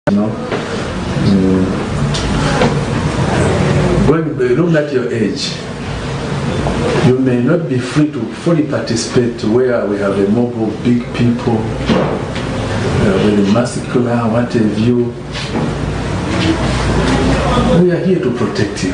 When you look at your age, you may not be free to fully participate where we have a mob of big people with a massacre, what have you. We are here to protect you.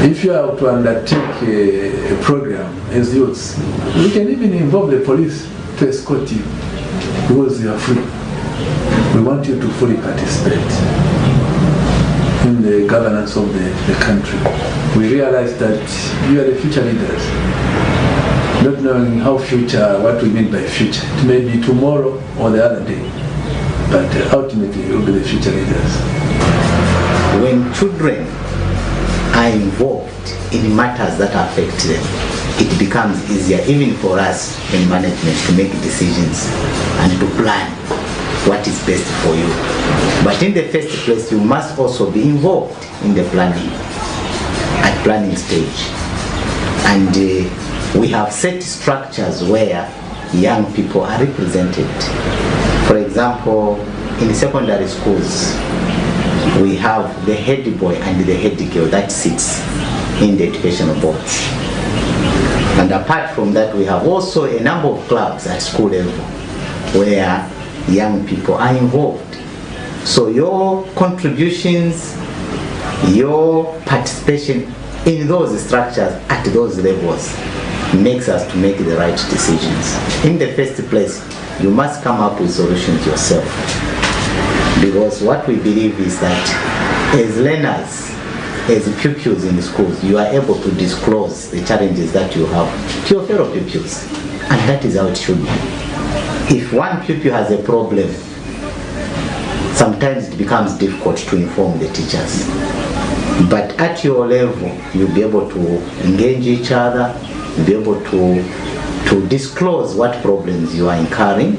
If you are to undertake a program as youths, we can even involve the police to escort you because you are free. We want you to fully participate in the governance of the country. We realize that you are the future leaders. Not knowing how future, what we mean by future. It may be tomorrow or the other day, but ultimately you will be the future leaders. When children are involved in matters that affect them, it becomes easier even for us in management to make decisions and to plan what is best for you. But in the first place, you must also be involved in the planning, at planning stage. And we have set structures where young people are represented. For example, in secondary schools, we have the head boy and the head girl that sits in the educational boards. And apart from that, we have also a number of clubs at school level where young people are involved. So your contributions, your participation in those structures at those levels makes us to make the right decisions. In the first place, you must come up with solutions yourself. Because what we believe is that as learners, as pupils in the schools, you are able to disclose the challenges that you have to your fellow pupils. And that is how it should be. If one pupil has a problem, sometimes it becomes difficult to inform the teachers. But at your level, you'll be able to engage each other, you'll be able to disclose what problems you are incurring.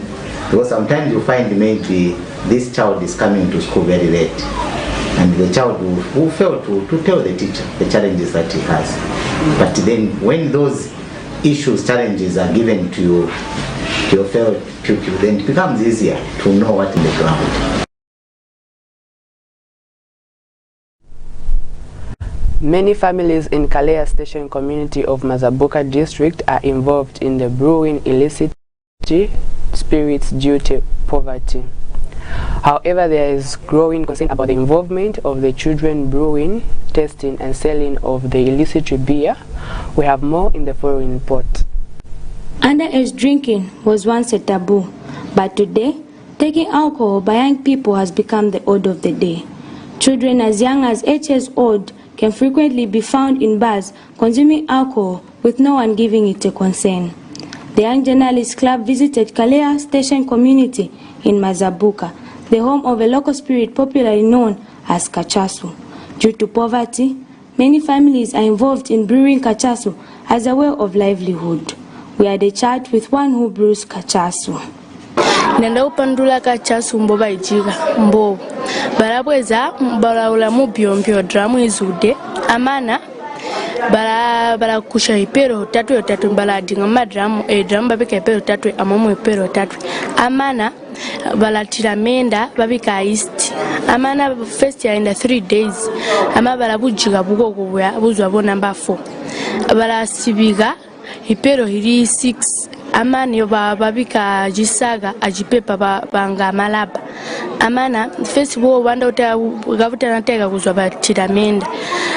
Because sometimes you find maybe this child is coming to school very late, and the child will fail to tell the teacher the challenges that he has. But then when those issues, challenges are given to your fellow pupil, then it becomes easier to know what in the ground. Many families in Kalea Station community of Mazabuka district are involved in the brewing illicit spirits due to poverty. However, there is growing concern about the involvement of the children brewing, tasting and selling of the illicit beer. We have more in the following report. Underage drinking was once a taboo, but today, taking alcohol by young people has become the order of the day. Children as young as 8 years old can frequently be found in bars consuming alcohol with no one giving it a concern. The Young Journalists Club visited Kalea Station community in Mazabuka, the home of a local spirit popularly known as kachasu. Due to poverty, many families are involved in brewing kachasu as a way of livelihood. We had a chat with one who brews kachasu. Nenda upandula kachasu mboba ijiga mbobo barabweza baraula mu byombyo dramu izude amana bara kusha ipero tatu baladinga madramu dramu babika ipero tatu amomo ipero tatu amana balatira menda babika east amana first year in the 3 days ama barabujiga bugo buzwa bo number 4 barasibiga ipero hiri 6 amani babika jisaga ajipepa banga malaba amana festival wanda gavuta nateka kuzwa batira menda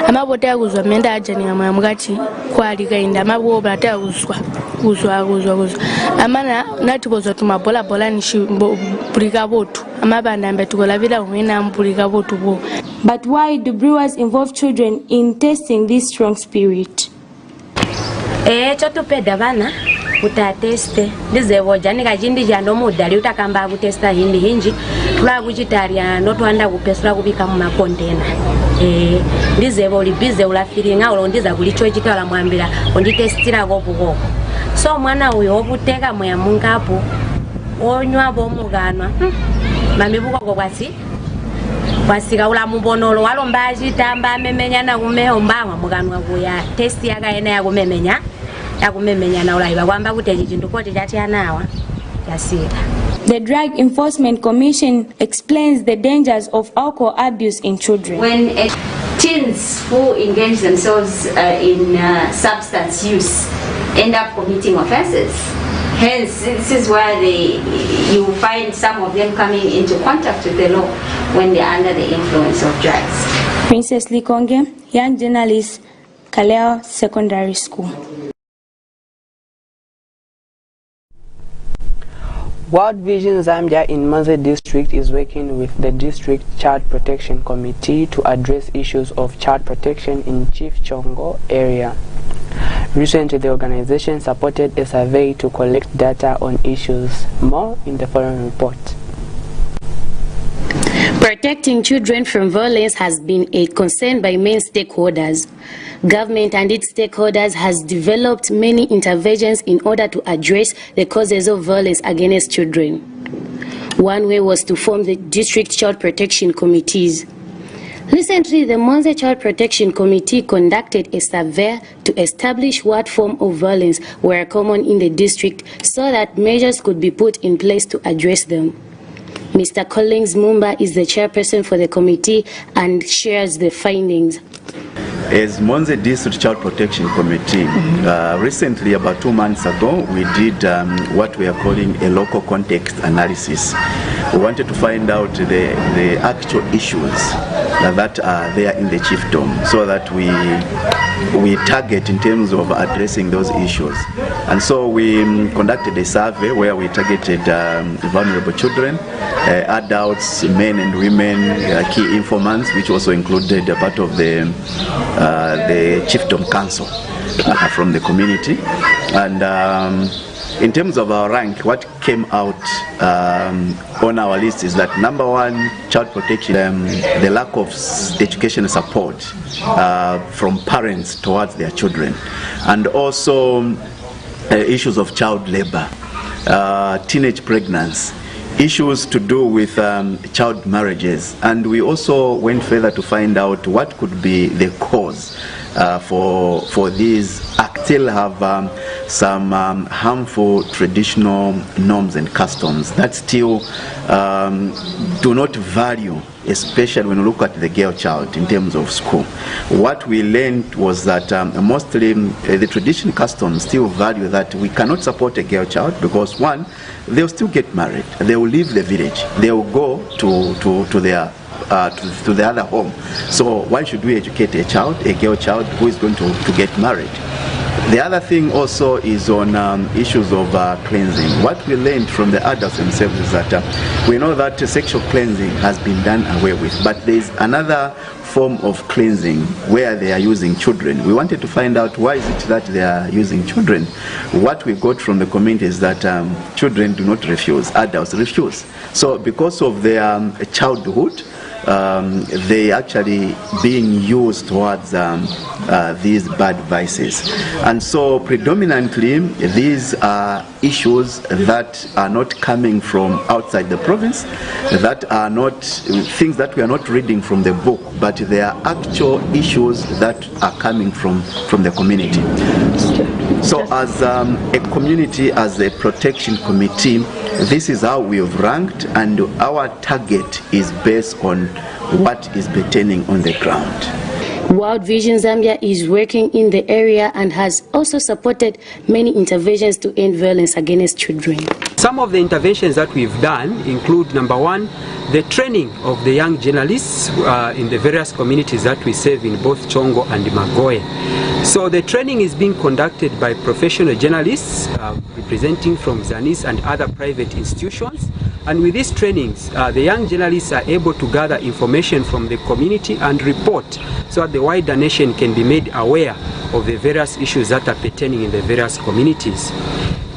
amabota kuzwa menda ajani ngamwe mugati kwali kainda amabo bateka kuzwa amana natibozo tumabola bola nishi mpulika botu amabanda mbetukolavira umena mpulika botu bo. But why do brewers involve children in tasting this strong spirit? Chotupeda bana utateste ndizevo jani kajindi jando mudali utakamba kutesta hindi hinji tula kuchitaria no twanda kupesula kubika mu makontena ndizevo libize ulafiringa ulondiza kulicho chikala mwambira onditestira gopuko so mwana uyo obuteka mwe mungapo onywa bomuganwa mamibuko kwasi wasika ula mubonolo walomba chitamba memenya na kumeho mbamwa muganwa kuya testi yakaena ya kumemenya na ulaiba kwamba kuti chintu koti chati anawa The Drug Enforcement Commission explains the dangers of alcohol abuse in children. When teens who engage themselves in substance use end up committing offenses. Hence, this is where you find some of them coming into contact with the law when they are under the influence of drugs. Princess Likonge, young journalist, Kaleo Secondary School. World Vision Zambia in Musanza district is working with the district Child Protection Committee to address issues of child protection in Chief Chongo area. Recently, the organization supported a survey to collect data on issues. More in the following report. Protecting children from violence has been a concern by many stakeholders. Government and its stakeholders has developed many interventions in order to address the causes of violence against children. One way was to form the district child protection committees. Recently, the Musanza Child Protection Committee conducted a survey to establish what form of violence were common in the district so that measures could be put in place to address them. Mr. Collins Mumba is the chairperson for the committee and shares the findings. As Musanza District Child Protection Committee, recently, about 2 months ago, we did what we are calling a local context analysis. We wanted to find out the actual issues that are there in the chiefdom so that we target in terms of addressing those issues. And so we conducted a survey where we targeted vulnerable children, adults, men and women, key informants, which also included a part of the chiefdom council from the community. And in terms of our rank, what came out on our list is that number one, child protection, the lack of education support from parents towards their children, and also issues of child labor, teenage pregnancy, issues to do with child marriages. And we also went further to find out what could be the cause for these acts still have some harmful traditional norms and customs that still do not value, especially when you look at the girl child in terms of school. What we learned was that mostly the traditional customs still value that we cannot support a girl child because, one, they'll still get married, they will leave the village, they will go to the other home. So why should we educate a child, a girl child, who is going to get married? The other thing also is on issues of cleansing. What we learned from the adults themselves is that we know that sexual cleansing has been done away with, but there is another form of cleansing where they are using children. We wanted to find out why is it that they are using children. What we got from the community is that children do not refuse, adults refuse. So because of their childhood, they actually being used towards these bad vices. And so predominantly these are issues that are not coming from outside the province, that are not things that we are not reading from the book, but they are actual issues that are coming from the community. So as a community, as a protection committee, this is how we have ranked, and our target is based on what is pertaining on the ground. World Vision Zambia is working in the area and has also supported many interventions to end violence against children. Some of the interventions that we've done include, number one, the training of the young journalists in the various communities that we serve in both Chongo and Magoye. So the training is being conducted by professional journalists representing from Zanis and other private institutions. And with these trainings, the young journalists are able to gather information from the community and report so that the wider nation can be made aware of the various issues that are pertaining in the various communities.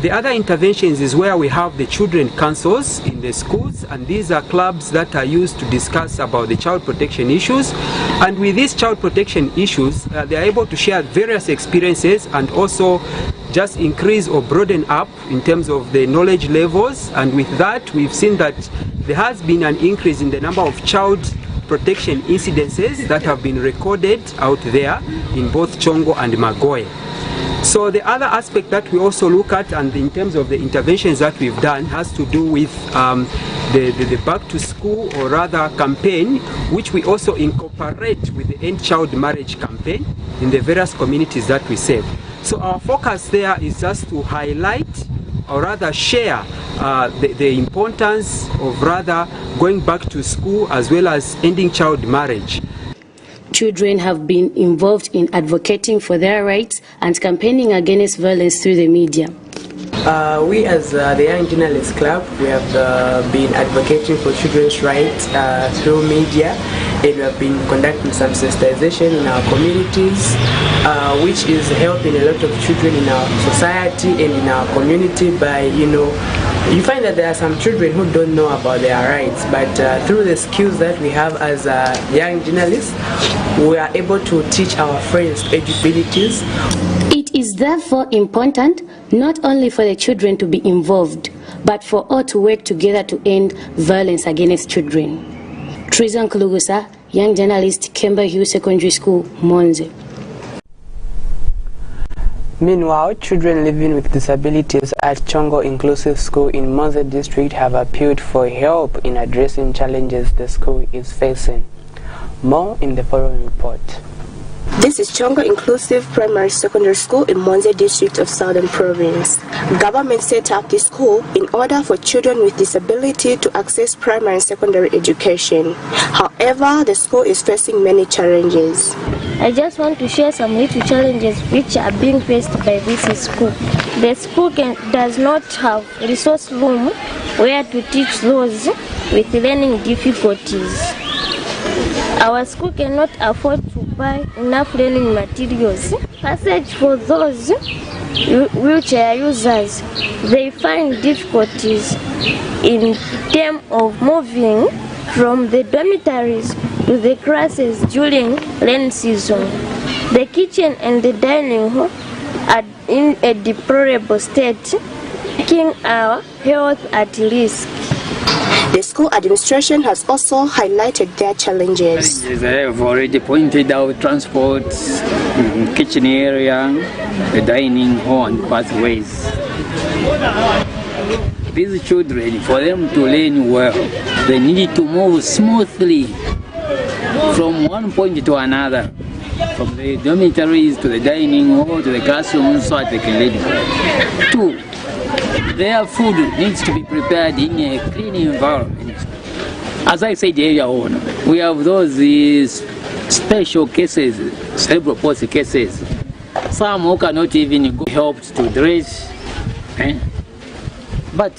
The other interventions is where we have the children councils in the schools, and these are clubs that are used to discuss about the child protection issues. And with these child protection issues, they are able to share various experiences and also just increase or broaden up in terms of the knowledge levels. And with that, we've seen that there has been an increase in the number of child protection incidences that have been recorded out there in both Chongo and Magoye. So the other aspect that we also look at, and in terms of the interventions that we've done, has to do with the back to school, or rather campaign, which we also incorporate with the End Child Marriage campaign in the various communities that we serve. So our focus there is just to highlight, or rather share, the importance of rather going back to school as well as ending child marriage. Children have been involved in advocating for their rights and campaigning against violence through the media. We as the Young Journalists Club, we have been advocating for children's rights through media, and we have been conducting some sensitization in our communities, which is helping a lot of children in our society and in our community by, you find that there are some children who don't know about their rights, but through the skills that we have as young journalists, we are able to teach our friends abilities. It is therefore important not only for the children to be involved, but for all to work together to end violence against children. Trizan Kulugusa, young journalist, Kemba Hugh Secondary School, Monze. Meanwhile, children living with disabilities at Chongo Inclusive School in Monze District have appealed for help in addressing challenges the school is facing. More in the following report. This is Chongo Inclusive Primary Secondary School in Musanza District of Southern Province. Government set up this school in order for children with disability to access primary and secondary education. However, the school is facing many challenges. I just want to share some little challenges which are being faced by this school. The school does not have resource room where to teach those with learning difficulties. Our school cannot afford to buy enough learning materials. Passage for those wheelchair users, they find difficulties in terms of moving from the dormitories to the classes during rainy season. The kitchen and the dining hall are in a deplorable state, making our health at risk. The school administration has also highlighted their challenges. I have already pointed out transport, kitchen area, the dining hall and pathways. These children, for them to learn well, they need to move smoothly from one point to another, from the dormitories to the dining hall to the classrooms, so that they can learn. 2. Their food needs to be prepared in a clean environment. As I said earlier on, we have those special cases, cerebral palsy cases. Some who cannot even go helped to dress. But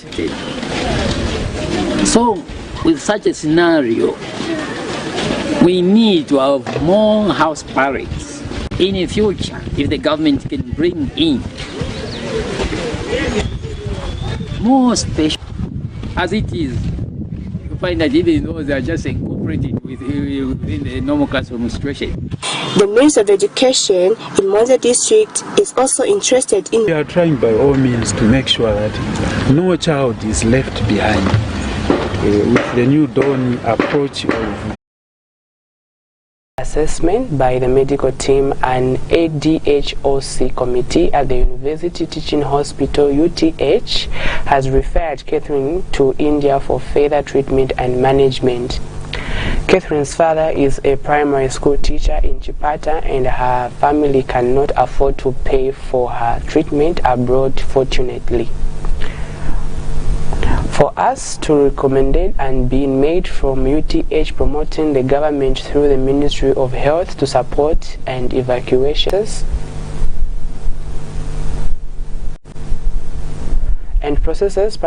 so with such a scenario, we need to have more house parents. In the future, if the government can bring in more special, as it is, you find that even those are just incorporated within the normal classroom situation. The Ministry of Education in Musanza District is also interested in... We are trying by all means to make sure that no child is left behind with the new dawn approach of assessment by the medical team and ADHOC committee at the University Teaching Hospital UTH has referred Catherine to India for further treatment and management. Catherine's father is a primary school teacher in Chipata and her family cannot afford to pay for her treatment abroad, fortunately. For us to recommend it and being made from UTH promoting the government through the Ministry of Health to support and evacuations and processes,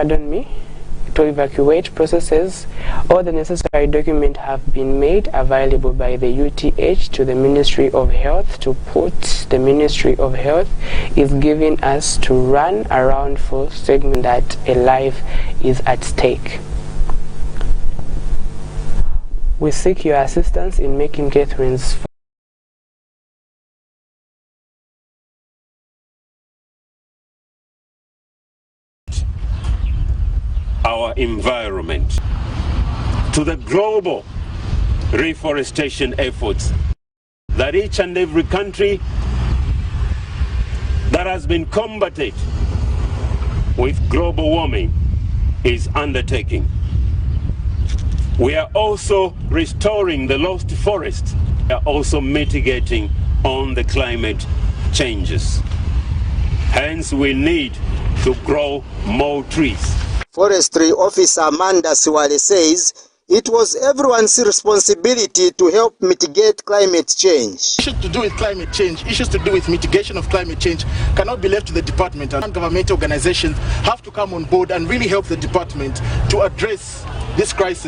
to evacuate processes, all the necessary documents have been made available by the UTH to the Ministry of Health to put the Ministry of Health is giving us to run around for segment that a life is at stake. We seek your assistance in making Catherine's our environment, to the global reforestation efforts that each and every country that that has been combated with global warming is undertaking. We are also restoring the lost forest. We are also mitigating on the climate changes. Hence, we need to grow more trees. Forestry Officer Amanda Siwale says it was everyone's responsibility to help mitigate climate change. Issues to do with climate change, issues to do with mitigation of climate change cannot be left to the department, and government organizations have to come on board and really help the department to address this crisis.